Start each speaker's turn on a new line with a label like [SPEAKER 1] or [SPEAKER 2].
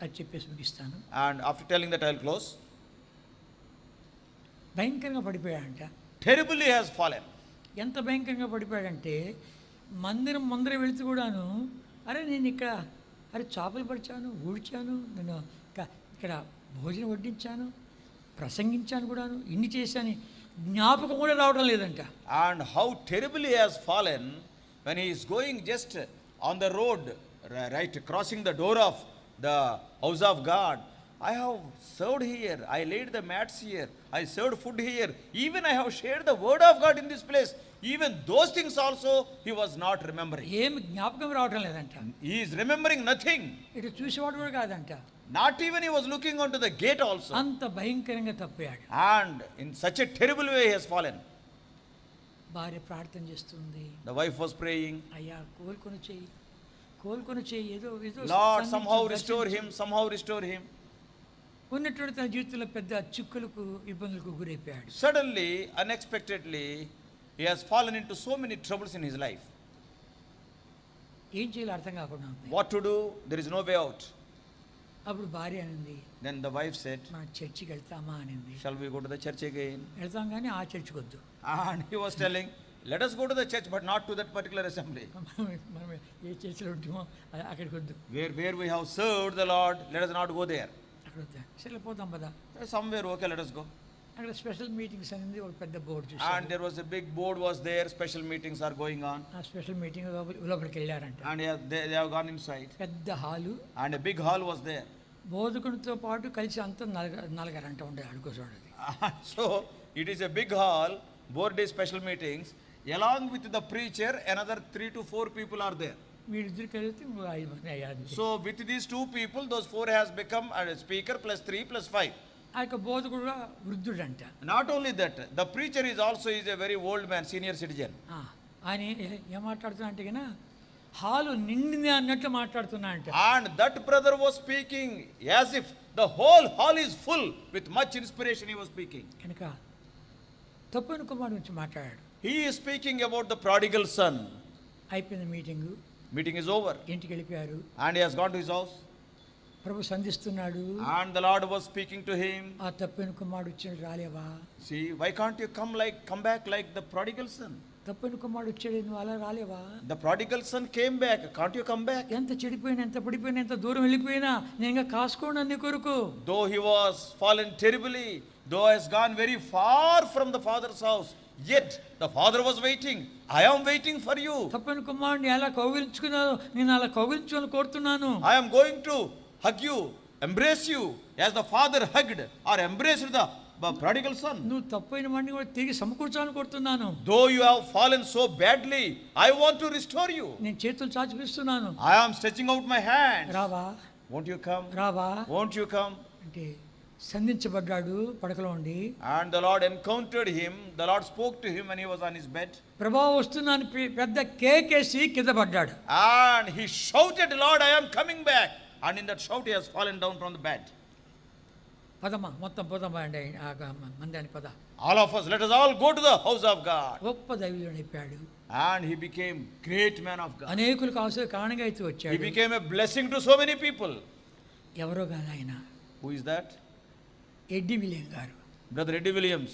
[SPEAKER 1] అది చెప్పేసి ముగిస్తాను.
[SPEAKER 2] And after telling that, I'll close.
[SPEAKER 1] భయంకరంగా పడిపోయాడంట.
[SPEAKER 2] Terribly has fallen.
[SPEAKER 1] ఎంత భయంకరంగా పడిపోయాడంటే మందిరం ముందర వెళుతూ కూడాను, అరే నేను ఇక్కడ అరే చేపలు పరిచాను, ఊడ్చాను, నేను ఇక్కడ భోజనం వడ్డించాను, ప్రసంగించాను కూడాను, ఇన్ని చేశాను, జ్ఞాపకం కూడా రావడం లేదంట.
[SPEAKER 2] And how terribly has fallen when he is going just on the road, right, crossing the door of the house of God. I have served here, I laid the mats here, I served food here, even I have shared the word of God in this place. Even those things also he was not remembering.
[SPEAKER 1] ఏం జ్ఞాపకం రావడం లేదంట.
[SPEAKER 2] He is remembering nothing.
[SPEAKER 1] ఇటు చూసేవాడు కూడా కాదంట.
[SPEAKER 2] Not even he was looking onto the gate also.
[SPEAKER 1] అంత భయంకరంగా తప్పాడు.
[SPEAKER 2] And in such a terrible way he has fallen.
[SPEAKER 1] భార్య ప్రార్థన చేస్తుంది.
[SPEAKER 2] The wife was praying.
[SPEAKER 1] అయ్యా కోలుకొని చెయ్యి, కోలుకొని చెయ్యి, ఏదో ఏదో
[SPEAKER 2] Lord, somehow restore him, somehow restore him.
[SPEAKER 1] ఉన్నటువంటి తన జీవితంలో పెద్ద చిక్కులకు, ఇబ్బందులకు గురైపోయాడు.
[SPEAKER 2] Suddenly, unexpectedly, he has fallen into so many troubles in his life.
[SPEAKER 1] ఏం చేయాలో అర్థం కాకుండా ఉంది.
[SPEAKER 2] What to do? There is no way out.
[SPEAKER 1] అప్పుడు భార్య అనింది,
[SPEAKER 2] Then the wife said,
[SPEAKER 1] మన చర్చికి వెళ్తామా అనింది.
[SPEAKER 2] shall we go to the church again?
[SPEAKER 1] వెళ్తాం కానీ ఆ చర్చికి వద్దు.
[SPEAKER 2] And he was telling, let us go to the church, but not to that particular assembly.
[SPEAKER 1] మనం ఏ చర్చిలో ఉంటామో అక్కడికి వద్దు.
[SPEAKER 2] Where we have served the Lord, let us not go there.
[SPEAKER 1] అక్కడ వద్దా, సరే పోతాం పదా.
[SPEAKER 2] Somewhere, okay, let us go.
[SPEAKER 1] అక్కడ స్పెషల్ మీటింగ్స్ అనేది ఒక పెద్ద బోర్డు
[SPEAKER 2] And
[SPEAKER 1] చూసారు.
[SPEAKER 2] there was a big board was there, special meetings are going on.
[SPEAKER 1] ఆ స్పెషల్ మీటింగ్ లోపలికి వెళ్ళారంట.
[SPEAKER 2] And they have gone inside.
[SPEAKER 1] పెద్ద hall,
[SPEAKER 2] And a big hall was there.
[SPEAKER 1] బోధకునితో పాటు కలిసి అంతా నలగరంట ఉండే అడుకోసోడది.
[SPEAKER 2] So, it is a big hall, board day special meetings. Along with the preacher, another 3 to 4 people are there.
[SPEAKER 1] వీళ్ళిద్దరు కలిసి 5 మంది అయ్యారు.
[SPEAKER 2] So, with these 2 people, those 4 has become a speaker plus 3 plus 5.
[SPEAKER 1] ఆ యొక్క బోధకుడు కూడా వృద్ధుడంట.
[SPEAKER 2] Not only that, the preacher is a very old man, senior citizen.
[SPEAKER 1] ఆయన ఏం మాట్లాడుతున్నా అంటే కన్నా హాలు నిండింది అన్నట్లు మాట్లాడుతున్నా అంట.
[SPEAKER 2] And that brother was speaking as if the whole hall is full. With much inspiration he was speaking.
[SPEAKER 1] కనుక తప్పని కుమారుడు గురించి మాట్లాడాడు.
[SPEAKER 2] He is speaking about the prodigal son.
[SPEAKER 1] అయిపోయింది మీటింగు,
[SPEAKER 2] Meeting is over.
[SPEAKER 1] ఇంటికి వెళ్ళిపోయారు.
[SPEAKER 2] And he has gone to his house.
[SPEAKER 1] Prabhu సంధిస్తున్నాడు.
[SPEAKER 2] And the Lord was speaking to him.
[SPEAKER 1] ఆ తప్పని కుమారుడు వచ్చాడు, రాలేవా?
[SPEAKER 2] See, why can't you come back like the prodigal son?
[SPEAKER 1] తప్పని కుమారుడు వచ్చాడు, నువ్వు అలా రాలేవా?
[SPEAKER 2] The prodigal son came back. Can't you come back?
[SPEAKER 1] ఎంత చెడిపోయినా, ఎంత పడిపోయినా, ఎంత దూరం వెళ్ళిపోయినా నేను ఇంకా కాసుకోండి అన్ని కొరకు.
[SPEAKER 2] Though he was fallen terribly, though he has gone very far from the father's house, yet the father was waiting. I am waiting for you.
[SPEAKER 1] తప్పని కుమారుడిని ఎలా కౌగిలించుకున్నావు, నేను అలా కౌగిలించుకొని కోరుతున్నాను.
[SPEAKER 2] I am going to hug you, embrace you, as the father hugged or embraced the prodigal son.
[SPEAKER 1] నువ్వు తప్పైన వాడిని కూడా తిరిగి సమకూర్చాలని కోరుతున్నాను.
[SPEAKER 2] Though you have fallen so badly, I want to restore you.
[SPEAKER 1] నేను చేతులు చాచిపిస్తున్నాను.
[SPEAKER 2] I am stretching out my hands.
[SPEAKER 1] రావా,
[SPEAKER 2] Won't you come?
[SPEAKER 1] రావా
[SPEAKER 2] Won't you come?
[SPEAKER 1] అంటే సంధించబడ్డాడు పడకలో ఉండి.
[SPEAKER 2] And the Lord encountered him. The Lord spoke to him when he was on his bed.
[SPEAKER 1] ప్రభావం వస్తున్నాను పెద్ద కేకేసి కింద పడ్డాడు.
[SPEAKER 2] And he shouted, Lord, I am coming back. And in that shout he has fallen down from the bed.
[SPEAKER 1] పదమ్మా, మొత్తం పోదామా అండి మందానికి పద.
[SPEAKER 2] All of us, let us all go to the house of God.
[SPEAKER 1] గొప్ప దైవజనుడు అయిపోయాడు.
[SPEAKER 2] And he became great man of God.
[SPEAKER 1] అనేకులకు ఆశ కారణంగా అయితే
[SPEAKER 2] He
[SPEAKER 1] వచ్చాడు.
[SPEAKER 2] became a blessing to so many people.
[SPEAKER 1] ఎవరో కాదు ఆయన,
[SPEAKER 2] Who is that?
[SPEAKER 1] ఎడ్డి విలియం గారు.
[SPEAKER 2] Brother Eddie Williams.